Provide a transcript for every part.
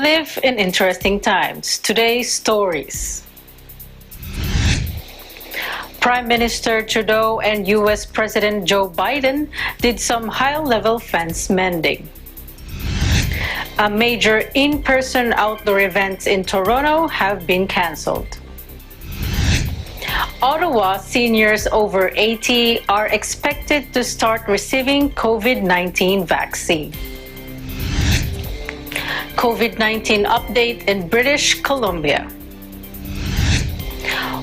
live in interesting times. Today's stories. Prime Minister Trudeau and U.S. President Joe Biden did some high-level fence mending. A major in-person outdoor events in Toronto have been cancelled. Ottawa seniors over 80 are expected to start receiving COVID-19 vaccine. COVID-19 update in British Columbia.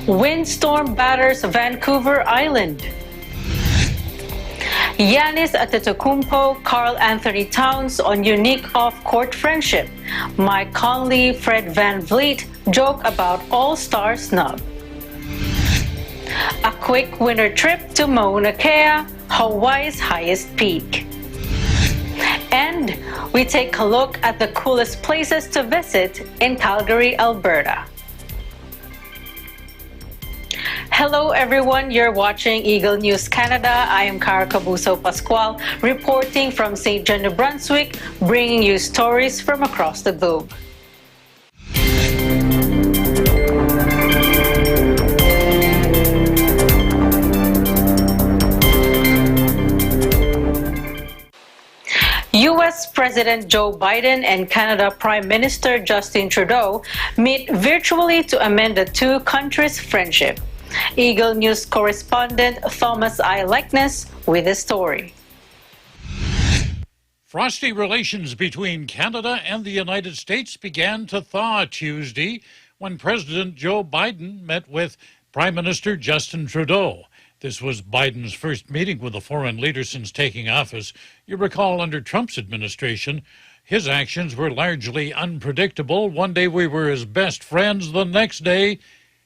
Windstorm batters Vancouver Island. Giannis Antetokounmpo, Karl Anthony Towns on unique off-court friendship. Mike Conley, Fred VanVleet joke about All-Star snub. A quick winter trip to Mauna Kea, Hawaii's highest peak. And we take a look at the coolest places to visit in Calgary, Alberta. Hello everyone, you're watching Eagle News Canada. I am Cara Cabuso Pascual, reporting from St. John, New Brunswick, bringing you stories from across the globe. U.S. President Joe Biden and Canada Prime Minister Justin Trudeau meet virtually to amend the two countries' friendship. Eagle News correspondent Thomas I. Likeness with the story. Frosty relations between Canada and the United States began to thaw Tuesday when President Joe Biden met with Prime Minister Justin Trudeau. This was Biden's first meeting with a foreign leader since taking office. You recall, under Trump's administration, his actions were largely unpredictable. One day we were his best friends. The next day,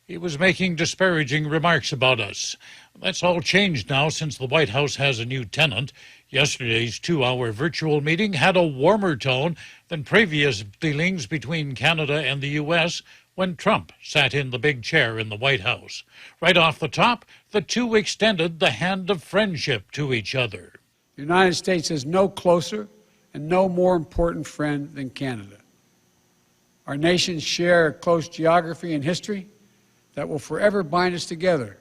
he was making disparaging remarks about us. That's all changed now since the White House has a new tenant. Yesterday's 2-hour virtual meeting had a warmer tone than previous dealings between Canada and the U.S. when Trump sat in the big chair in the White House. Right off the top, the two extended the hand of friendship to each other. The United States has no closer and no more important friend than Canada. Our nations share a close geography and history that will forever bind us together.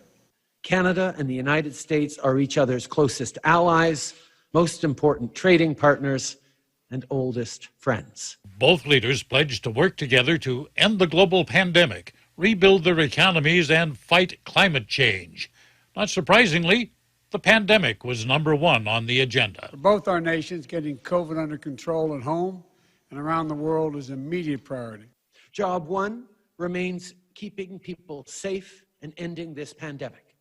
Canada and the United States are each other's closest allies, most important trading partners, and oldest friends. Both leaders pledged to work together to end the global pandemic, rebuild their economies, and fight climate change. Not surprisingly, the pandemic was number one on the agenda. For both our nations, getting COVID under control at home and around the world is an immediate priority. Job one remains keeping people safe and ending this pandemic.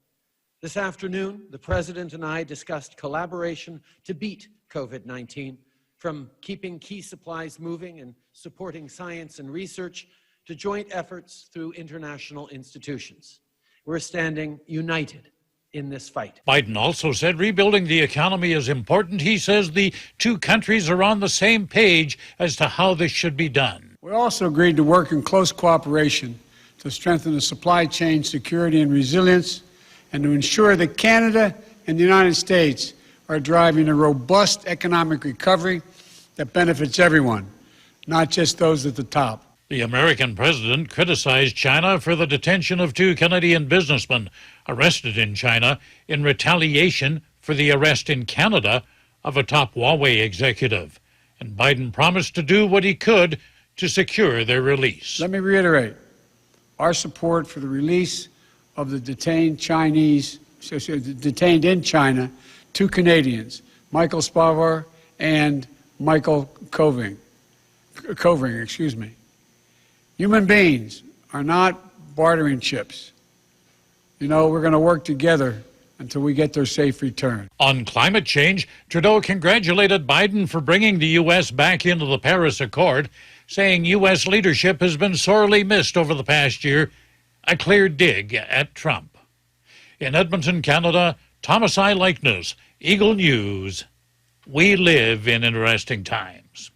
This afternoon, the President and I discussed collaboration to beat COVID-19, from keeping key supplies moving and supporting science and research to joint efforts through international institutions. We're standing united in this fight. Biden also said rebuilding the economy is important. He says the two countries are on the same page as to how this should be done. We also agreed to work in close cooperation to strengthen the supply chain security and resilience, and to ensure that Canada and the United States are driving a robust economic recovery that benefits everyone, not just those at the top. The American president criticized China for the detention of two Canadian businessmen arrested in China in retaliation for the arrest in Canada of a top Huawei executive. And Biden promised to do what he could to secure their release. Let me reiterate our support for the release of the detained in China, two Canadians, Michael Spavor and Michael Coving. Human beings are not bartering chips. You know, we're going to work together until we get their safe return. On climate change, Trudeau congratulated Biden for bringing the U.S. back into the Paris Accord, saying U.S. leadership has been sorely missed over the past year, a clear dig at Trump. In Edmonton, Canada, Thomas I. Likeness, Eagle News. We live in interesting times.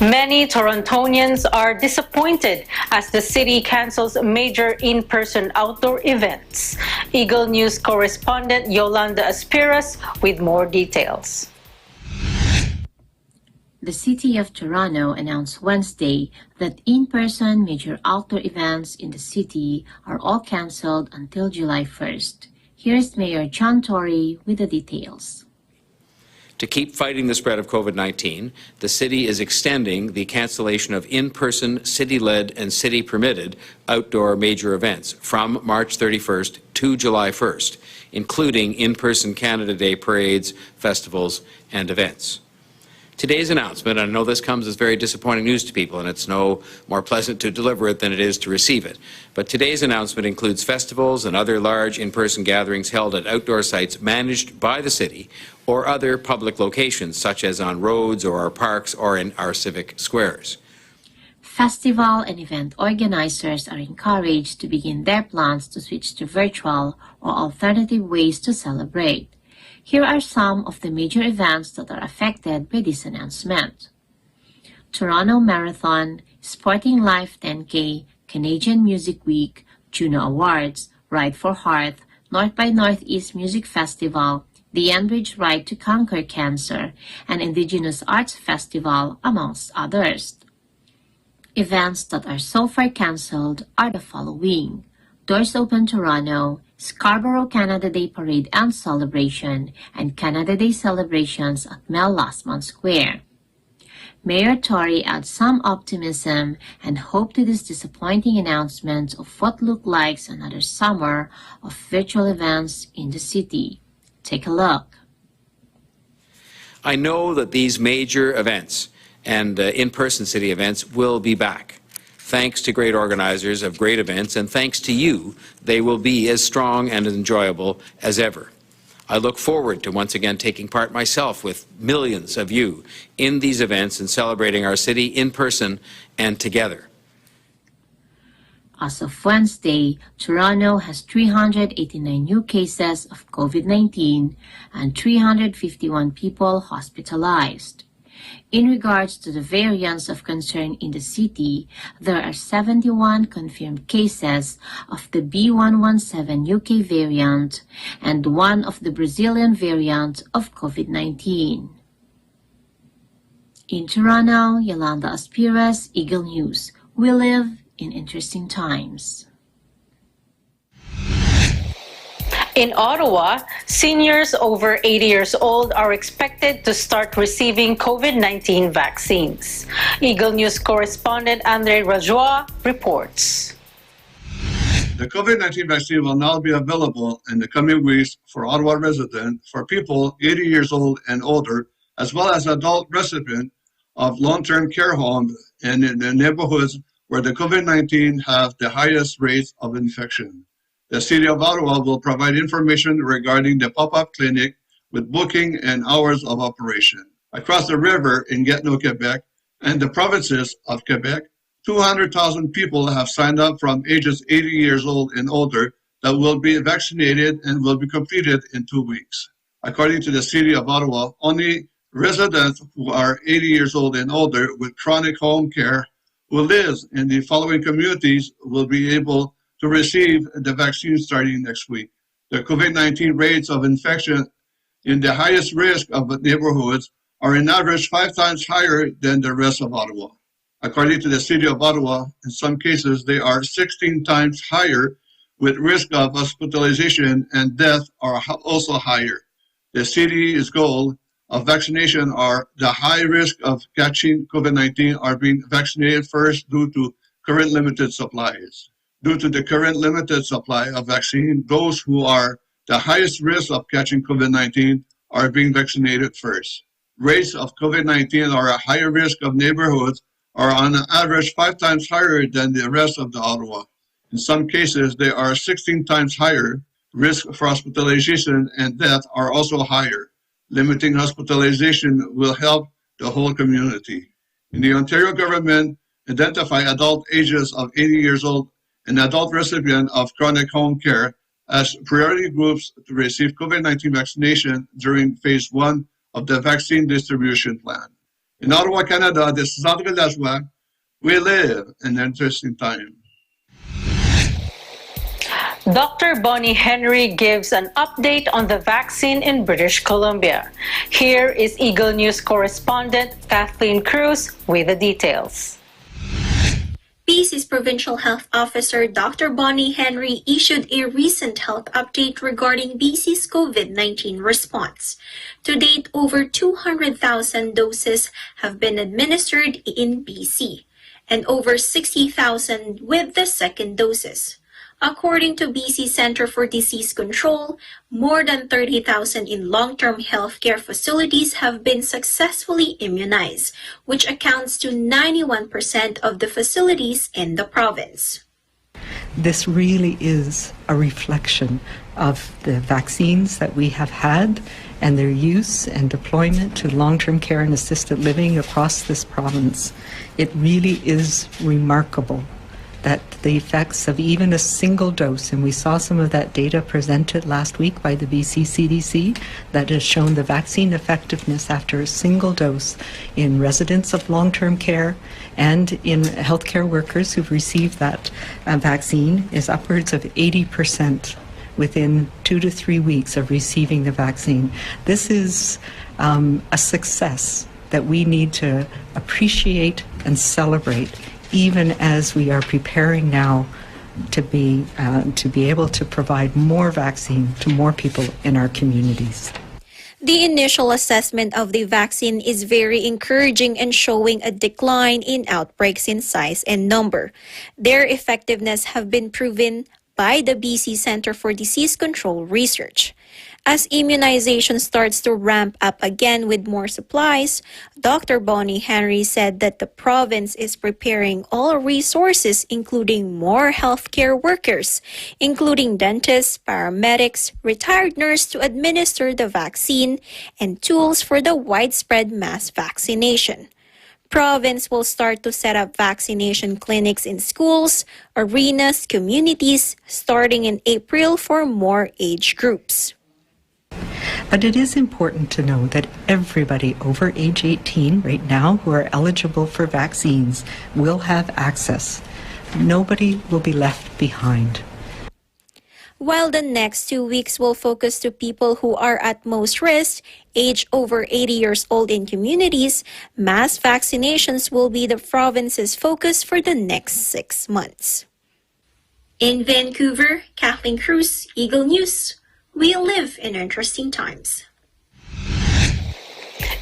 Many Torontonians are disappointed as the city cancels major in-person outdoor events. Eagle News correspondent Yolanda Aspiras with more details. The City of Toronto announced Wednesday that in-person major outdoor events in the city are all cancelled until July 1st. Here's Mayor John Tory with the details. To keep fighting the spread of COVID-19, the city is extending the cancellation of in-person, city-led and city-permitted outdoor major events from March 31st to July 1st, including in-person Canada Day parades, festivals, and events. Today's announcement, and I know this comes as very disappointing news to people, and it's no more pleasant to deliver it than it is to receive it, but today's announcement includes festivals and other large in-person gatherings held at outdoor sites managed by the city or other public locations, such as on roads or our parks or in our civic squares. Festival and event organizers are encouraged to begin their plans to switch to virtual or alternative ways to celebrate. Here are some of the major events that are affected by this announcement. Toronto Marathon, Sporting Life 10K, Canadian Music Week, Juno Awards, Ride for Hearth, North by Northeast Music Festival, the Enbridge Ride to Conquer Cancer, and Indigenous Arts Festival, amongst others. Events that are so far cancelled are the following: Doors Open Toronto, Scarborough Canada Day Parade and Celebration, and Canada Day celebrations at Mel Lastman Square. Mayor Tory adds some optimism and hope to this disappointing announcement of what looked like another summer of virtual events in the city. Take a look. I know that these major events and in-person city events will be back. Thanks to great organizers of great events, and thanks to you, they will be as strong and as enjoyable as ever. I look forward to once again taking part myself with millions of you in these events and celebrating our city in person and together. As of Wednesday, Toronto has 389 new cases of COVID-19 and 351 people hospitalized. In regards to the variants of concern in the city, there are 71 confirmed cases of the B117 UK variant and one of the Brazilian variant of COVID-19. In Toronto, Yolanda Aspires, Eagle News. We live in interesting times. In Ottawa, seniors over 80 years old are expected to start receiving COVID-19 vaccines. Eagle News correspondent Andre Rajoy reports. The COVID-19 vaccine will now be available in the coming weeks for Ottawa residents, for people 80 years old and older, as well as adult residents of long-term care homes and in the neighborhoods where the COVID-19 have the highest rates of infection. The City of Ottawa will provide information regarding the pop-up clinic with booking and hours of operation. Across the river in Gatineau, Quebec, and the provinces of Quebec, 200,000 people have signed up from ages 80 years old and older that will be vaccinated and will be completed in 2 weeks. According to the City of Ottawa, only residents who are 80 years old and older with chronic home care who lives in the following communities will be able to receive the vaccine starting next week. The COVID-19 rates of infection in the highest risk of neighborhoods are on average 5 times higher than the rest of Ottawa. According to the City of Ottawa, in some cases they are 16 times higher, with risk of hospitalization and death are also higher. The city's goal of vaccination are the high risk of catching COVID-19 are being vaccinated first due to current limited supplies. Due to the current limited supply of vaccine, those who are the highest risk of catching COVID-19 are being vaccinated first. Rates of COVID-19 are a higher risk of neighborhoods are on average 5 times higher than the rest of the Ottawa. In some cases, they are 16 times higher. Risk for hospitalization and death are also higher. Limiting hospitalization will help the whole community. In the Ontario government, identify adult ages of 80 years old and adult recipient of chronic home care as priority groups to receive COVID-19 vaccination during phase 1 of the vaccine distribution plan. In Ottawa, Canada, this is Andre Lajoie. We live in an interesting time. Dr. Bonnie Henry gives an update on the vaccine in British Columbia. Here is Eagle News correspondent Kathleen Cruz with the details. BC's Provincial Health Officer Dr. Bonnie Henry issued a recent health update regarding BC's COVID-19 response. To date, over 200,000 doses have been administered in BC, and over 60,000 with the second doses. According to BC Centre for Disease Control, more than 30,000 in long-term healthcare facilities have been successfully immunized, which accounts to 91% of the facilities in the province. This really is a reflection of the vaccines that we have had and their use and deployment to long-term care and assisted living across this province. It really is remarkable that the effects of even a single dose, and we saw some of that data presented last week by the BC CDC, that has shown the vaccine effectiveness after a single dose in residents of long-term care and in healthcare workers who've received that vaccine is upwards of 80% within 2 to 3 weeks of receiving the vaccine. This is a success that we need to appreciate and celebrate, even as we are preparing now to be able to provide more vaccine to more people in our communities. The initial assessment of the vaccine is very encouraging and showing a decline in outbreaks in size and number. Their effectiveness have been proven by the BC Centre for Disease Control research. As immunization starts to ramp up again with more supplies, Dr. Bonnie Henry said that the province is preparing all resources, including more healthcare workers, including dentists, paramedics, retired nurses to administer the vaccine, and tools for the widespread mass vaccination. Province will start to set up vaccination clinics in schools, arenas, communities, starting in April for more age groups. But it is important to know that everybody over age 18 right now who are eligible for vaccines will have access. Nobody will be left behind. While the next 2 weeks will focus to people who are at most risk, age over 80 years old in communities, mass vaccinations will be the province's focus for the next 6 months. In Vancouver, Kathleen Cruz, Eagle News. We live in interesting times.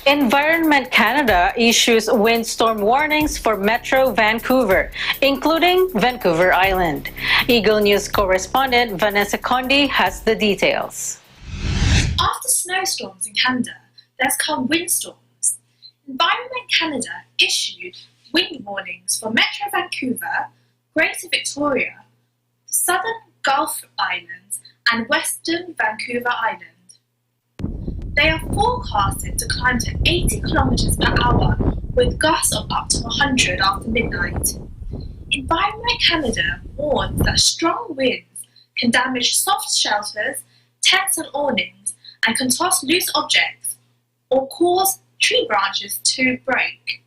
Environment Canada issues windstorm warnings for Metro Vancouver, including Vancouver Island. Eagle News correspondent Vanessa Condi has the details. After snowstorms in Canada, there's come windstorms. Environment Canada issued wind warnings for Metro Vancouver, Greater Victoria, the Southern Gulf Islands, and Western Vancouver Island. They are forecasted to climb to 80 kilometers per hour with gusts of up to 100 after midnight. Environment Canada warns that strong winds can damage soft shelters, tents and awnings, and can toss loose objects or cause tree branches to break.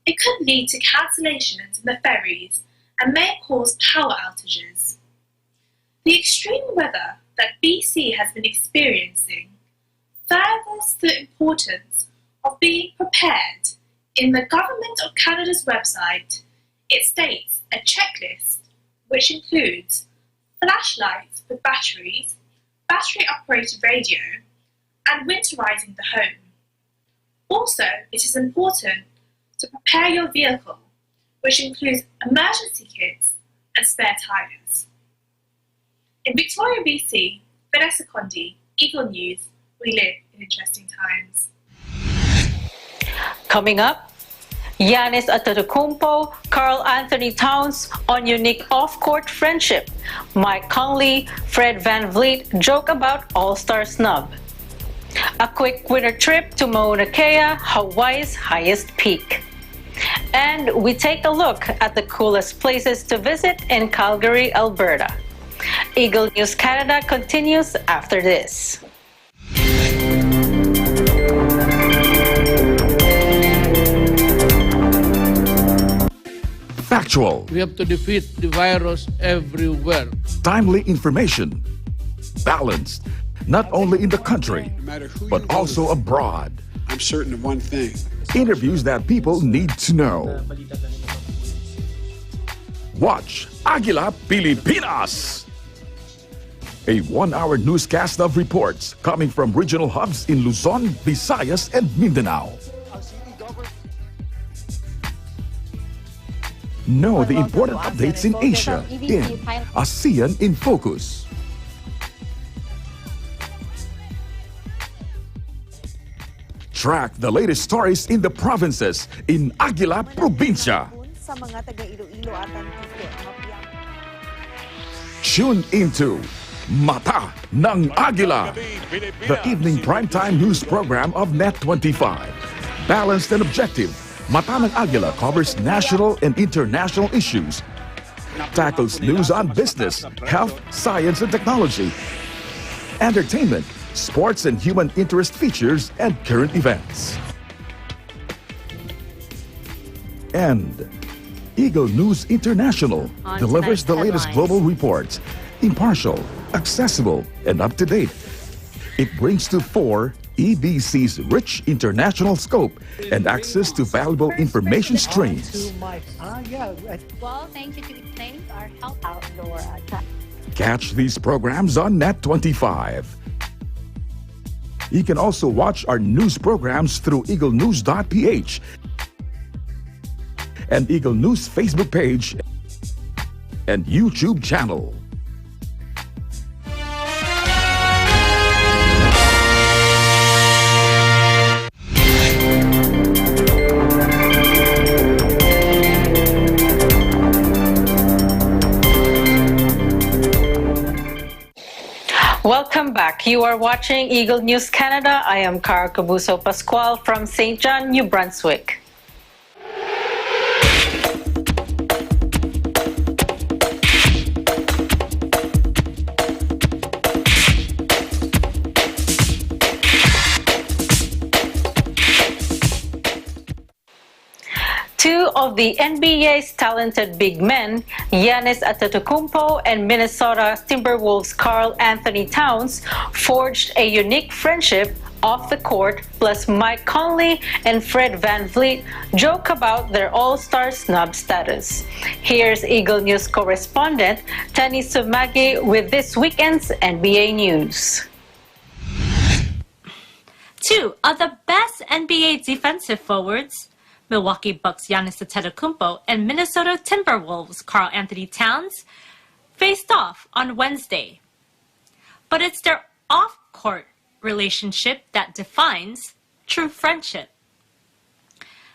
It could lead to cancellations in the ferries and may cause power outages. The extreme weather that BC has been experiencing furthers the importance of being prepared. In the Government of Canada's website, it states a checklist which includes flashlights with batteries, battery-operated radio, and winterizing the home. Also, it is important to prepare your vehicle, which includes emergency kits and spare tires. In Victoria, BC, Vanessa Condi, Eagle News, we live in interesting times. Coming up, Giannis Antetokounmpo, Karl Anthony Towns on unique off-court friendship. Mike Conley, Fred VanVleet joke about All-Star snub. A quick winter trip to Mauna Kea, Hawaii's highest peak. And we take a look at the coolest places to visit in Calgary, Alberta. Eagle News Canada continues after this. factual. We have to defeat the virus everywhere. Timely information. Balanced, not only in the country, but also abroad. I'm certain of one thing. Interviews that people need to know. Watch Aguila Pilipinas. A one-hour newscast of reports coming from regional hubs in Luzon, Visayas, and Mindanao. Know the important updates in Asia in ASEAN in Focus. Track the latest stories in the provinces in Aguila Provincia. Tune into Mata ng Aguila, the evening primetime news program of Net25. Balanced and objective, Mata ng Aguila covers national and international issues, tackles news on business, health, science, and technology, entertainment, sports and human interest features, and current events. And Eagle News International delivers the latest global reports, impartial, accessible, and up-to-date. It brings to fore EBC's rich international scope and access to valuable information streams. Well, thank you to explain our health outdoor track. Catch these programs on Net25. You can also watch our news programs through eaglenews.ph and Eagle News Facebook page and YouTube channel. Welcome back. You are watching Eagle News Canada. I am Cara Cabuso Pascual from St. John, New Brunswick. Two of the NBA's talented big men, Giannis Antetokounmpo and Minnesota Timberwolves' Karl Anthony Towns, forged a unique friendship off the court, plus Mike Conley and Fred VanVleet joke about their all-star snub status. Here's Eagle News correspondent Tani Sumagi with this weekend's NBA news. Two of the best NBA defensive forwards, Milwaukee Bucks' Giannis Antetokounmpo and Minnesota Timberwolves' Karl Anthony Towns, faced off on Wednesday. But it's their off-court relationship that defines true friendship.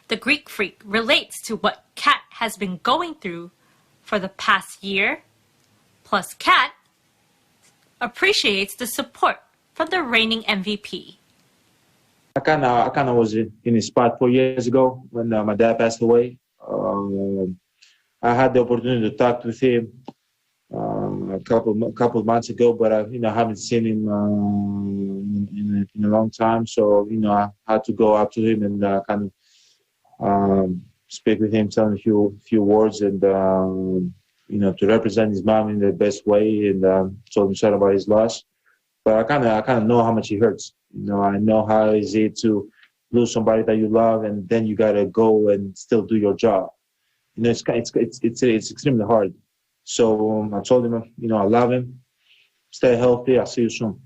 The Greek Freak relates to what Kat has been going through for the past year, plus Kat appreciates the support from the reigning MVP. I kind of was in his spot 4 years ago when my dad passed away. I had the opportunity to talk with him a couple of months ago, but I haven't seen him in a long time. So I had to go up to him and kind of speak with him, tell him a few words, and to represent his mom in the best way, and told him something about his loss. But I kind of know how much he hurts. I know how is it to lose somebody that you love, and then you gotta go and still do your job. It's extremely hard. So I told him, I love him. Stay healthy. I'll see you soon.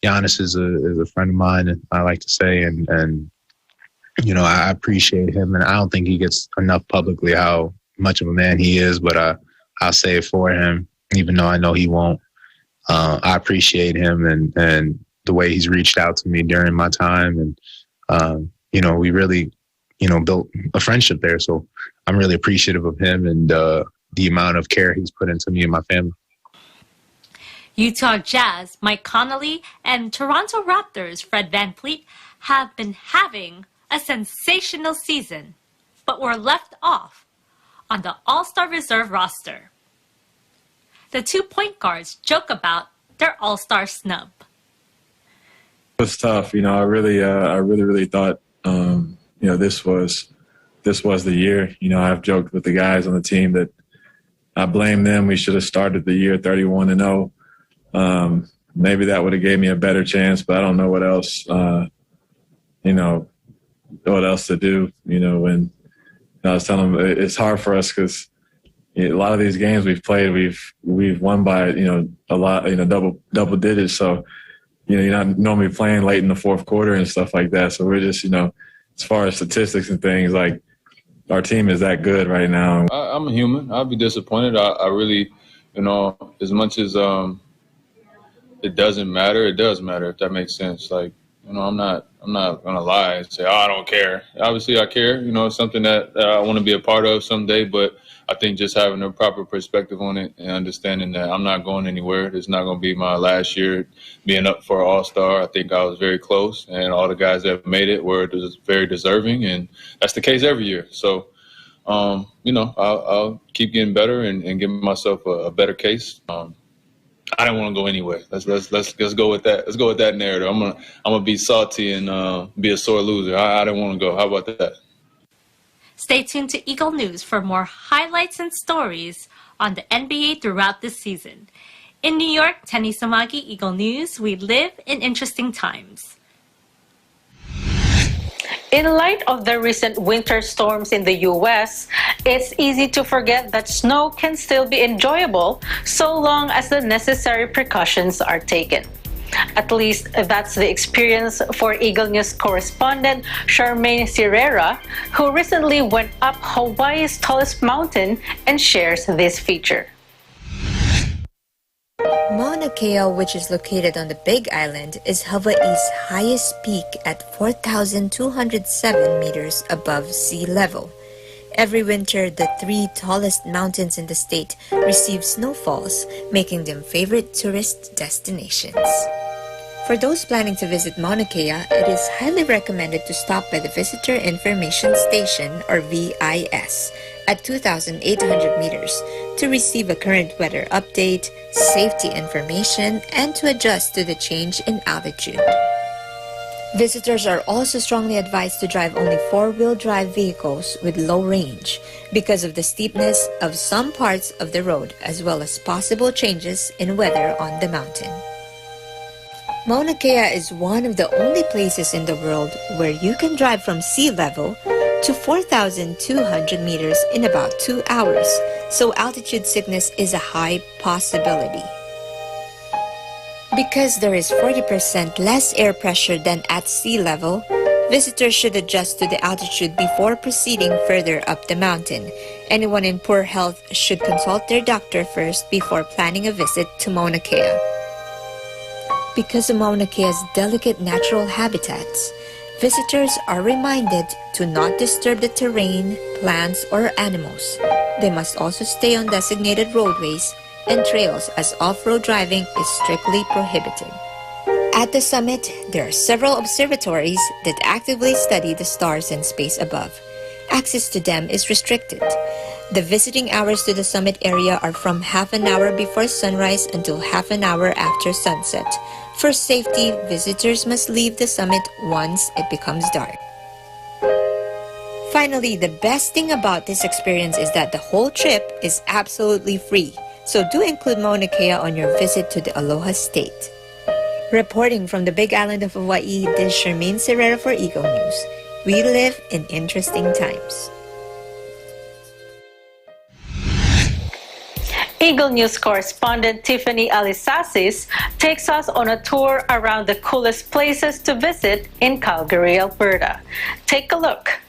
Giannis is a friend of mine, and I like to say, and I appreciate him, and I don't think he gets enough publicly how much of a man he is, but I'll say it for him, even though I know he won't. I appreciate him and the way he's reached out to me during my time. And, we really, built a friendship there. So I'm really appreciative of him and the amount of care he's put into me and my family. Utah Jazz, Mike Conley, and Toronto Raptors, Fred VanVleet, have been having a sensational season, but were left off on the All-Star Reserve roster. The 2 point guards joke about their all-star snub. It was tough. I really thought, this this was the year. You know, I've joked with the guys on the team that I blame them. We should have started the year 31-0. Maybe that would have gave me a better chance, but I don't know what else, what else to do. You know, when I was telling them it's hard for us because a lot of these games we've played, we've won by, a lot, double digits. So, you're not normally playing late in the fourth quarter and stuff like that. So we're just, as far as statistics and things, like our team is that good right now. I'm a human. I'll be disappointed. I really, as much as it doesn't matter, it does matter, if that makes sense. Like, I'm not gonna lie and say, I don't care. Obviously I care, it's something that I want to be a part of someday, but I think just having a proper perspective on it and understanding that I'm not going anywhere. It's not going to be my last year being up for All-Star. I think I was very close, and all the guys that made it were very deserving, and that's the case every year. So, I'll keep getting better and give myself a better case. I don't want to go anywhere. Let's go with that. Let's go with that narrative. I'm gonna be salty and be a sore loser. I don't want to go. How about that? Stay tuned to Eagle News for more highlights and stories on the NBA throughout this season. In New York, Tenny Samagi, Eagle News, we live in interesting times. In light of the recent winter storms in the U.S., it's easy to forget that snow can still be enjoyable so long as the necessary precautions are taken. At least that's the experience for Eagle News correspondent Charmaine Sierra, who recently went up Hawaii's tallest mountain and shares this feature. Mauna Kea, which is located on the Big Island, is Hawaii's highest peak at 4,207 meters above sea level. Every winter, the 3 tallest mountains in the state receive snowfalls, making them favorite tourist destinations. For those planning to visit Mauna Kea, it is highly recommended to stop by the Visitor Information Station, or VIS, at 2,800 meters to receive a current weather update, safety information, and to adjust to the change in altitude. Visitors are also strongly advised to drive only 4-wheel drive vehicles with low range because of the steepness of some parts of the road as well as possible changes in weather on the mountain. Mauna Kea is one of the only places in the world where you can drive from sea level to 4,200 meters in about 2 hours, so altitude sickness is a high possibility. Because there is 40% less air pressure than at sea level, visitors should adjust to the altitude before proceeding further up the mountain. Anyone in poor health should consult their doctor first before planning a visit to Mauna Kea. Because of Mauna Kea's delicate natural habitats, visitors are reminded to not disturb the terrain, plants, or animals. They must also stay on designated roadways and trails as off-road driving is strictly prohibited. At the summit, there are several observatories that actively study the stars and space above. Access to them is restricted. The visiting hours to the summit area are from half an hour before sunrise until half an hour after sunset. For safety, visitors must leave the summit once it becomes dark. Finally, the best thing about this experience is that the whole trip is absolutely free. So do include Mauna Kea on your visit to the Aloha State. Reporting from the Big Island of Hawaii, this is Charmaine Sierra for Eagle News. We live in interesting times. Eagle News correspondent Tiffany Alisasis takes us on a tour around the coolest places to visit in Calgary, Alberta. Take a look.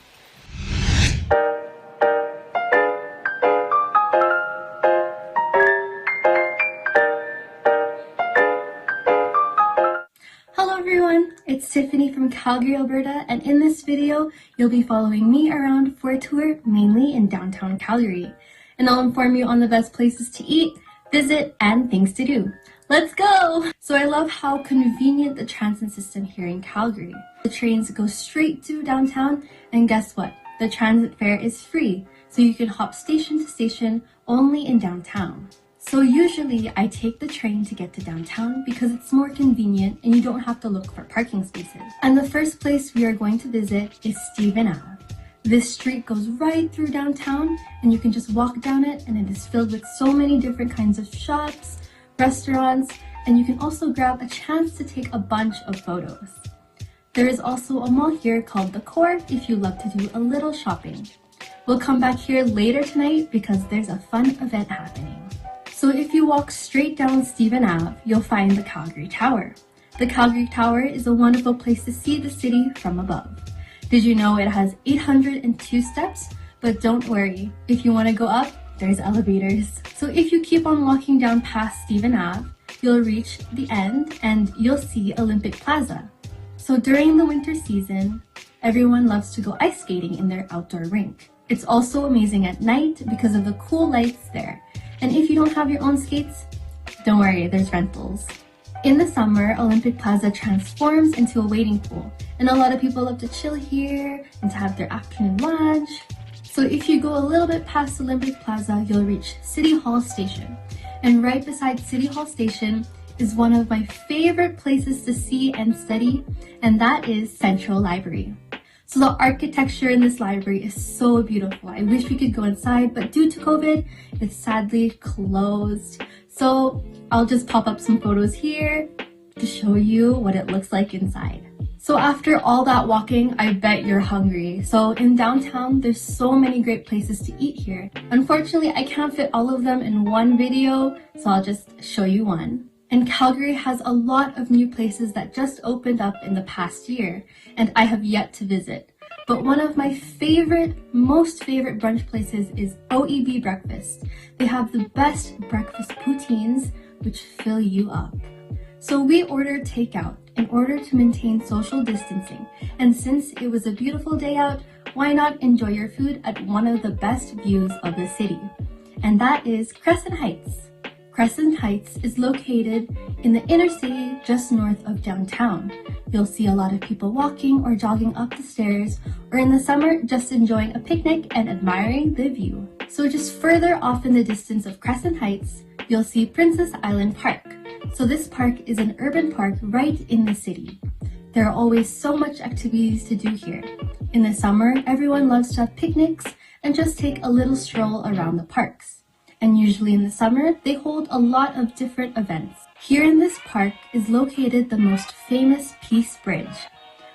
Hello everyone, it's Tiffany from Calgary, Alberta, and in this video, you'll be following me around for a tour mainly in downtown Calgary. And I'll inform you on the best places to eat, visit, and things to do. Let's go! So I love how convenient the transit system here in Calgary. The trains go straight to downtown, and guess what? The transit fare is free, so you can hop station to station only in downtown. So usually I take the train to get to downtown because it's more convenient and you don't have to look for parking spaces. And the first place we are going to visit is Stephen Ave. This street goes right through downtown, and you can just walk down it, and it is filled with so many different kinds of shops, restaurants, and you can also grab a chance to take a bunch of photos. There is also a mall here called The Core if you love to do a little shopping. We'll come back here later tonight because there's a fun event happening. So if you walk straight down Stephen Ave, you'll find the Calgary Tower. The Calgary Tower is a wonderful place to see the city from above. Did you know it has 802 steps? But don't worry, if you want to go up, there's elevators. So if you keep on walking down past Stephen Ave, you'll reach the end and you'll see Olympic Plaza. So during the winter season, everyone loves to go ice skating in their outdoor rink. It's also amazing at night because of the cool lights there. And if you don't have your own skates, don't worry, there's rentals. In the summer, Olympic Plaza transforms into a wading pool, and a lot of people love to chill here and to have their afternoon lunch. So if you go a little bit past Olympic Plaza, you'll reach City Hall Station. And right beside City Hall Station is one of my favorite places to see and study, and that is Central Library. So the architecture in this library is so beautiful. I wish we could go inside, but due to COVID, it's sadly closed. So I'll just pop up some photos here to show you what it looks like inside. So after all that walking, I bet you're hungry. So in downtown, there's so many great places to eat here. Unfortunately, I can't fit all of them in one video, so I'll just show you one. And Calgary has a lot of new places that just opened up in the past year, and I have yet to visit. But one of my most favorite brunch places is OEB Breakfast. They have the best breakfast poutines, which fill you up. So we ordered takeout in order to maintain social distancing. And since it was a beautiful day out, why not enjoy your food at one of the best views of the city? And that is Crescent Heights. Crescent Heights is located in the inner city just north of downtown. You'll see a lot of people walking or jogging up the stairs, or in the summer, just enjoying a picnic and admiring the view. So just further off in the distance of Crescent Heights, you'll see Princess Island Park. So this park is an urban park right in the city. There are always so much activities to do here. In the summer, everyone loves to have picnics and just take a little stroll around the parks. And usually in the summer, they hold a lot of different events. Here in this park is located the most famous Peace Bridge,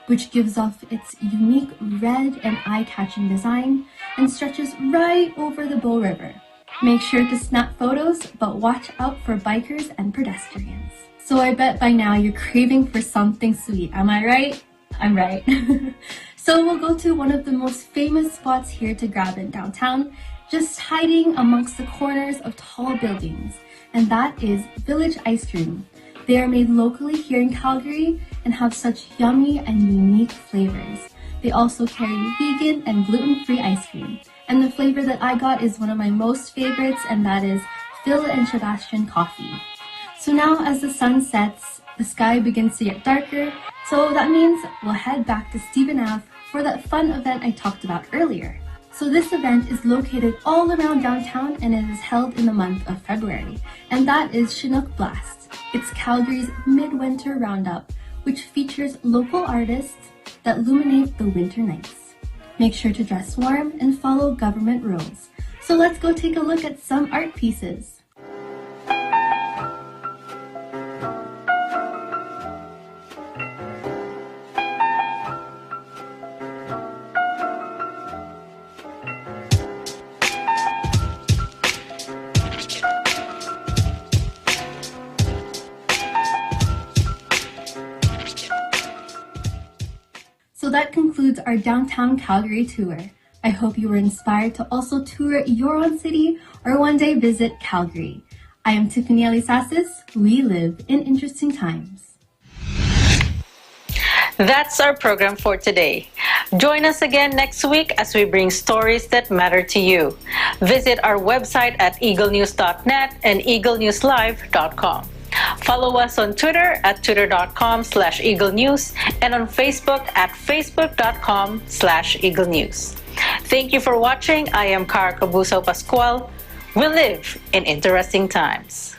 which gives off its unique red and eye-catching design and stretches right over the Bow River. Make sure to snap photos, but watch out for bikers and pedestrians. So I bet by now you're craving for something sweet, am I right? I'm right. So we'll go to one of the most famous spots here to grab in downtown, just hiding amongst the corners of tall buildings, and that is Village Ice Cream. They are made locally here in Calgary and have such yummy and unique flavors. They also carry vegan and gluten-free ice cream, and the flavor that I got is one of my most favorites, and that is Phil and Sebastian coffee. So now as the sun sets, the sky begins to get darker, so that means we'll head back to Stephen Ave for that fun event I talked about earlier. So this event is located all around downtown, and it is held in the month of February, and that is Chinook Blast. It's Calgary's midwinter roundup, which features local artists that illuminate the winter nights. Make sure to dress warm and follow government rules. So let's go take a look at some art pieces. So that concludes our downtown Calgary tour. I hope you were inspired to also tour your own city or one day visit Calgary. I am Tiffany Elisasis. We live in interesting times. That's our program for today. Join us again next week as we bring stories that matter to you. Visit our website at eaglenews.net and eaglenewslive.com. Follow us on Twitter at twitter.com/eaglenews and on Facebook at facebook.com/eaglenews. Thank you for watching. I am Cara Cabuso Pascual. We live in interesting times.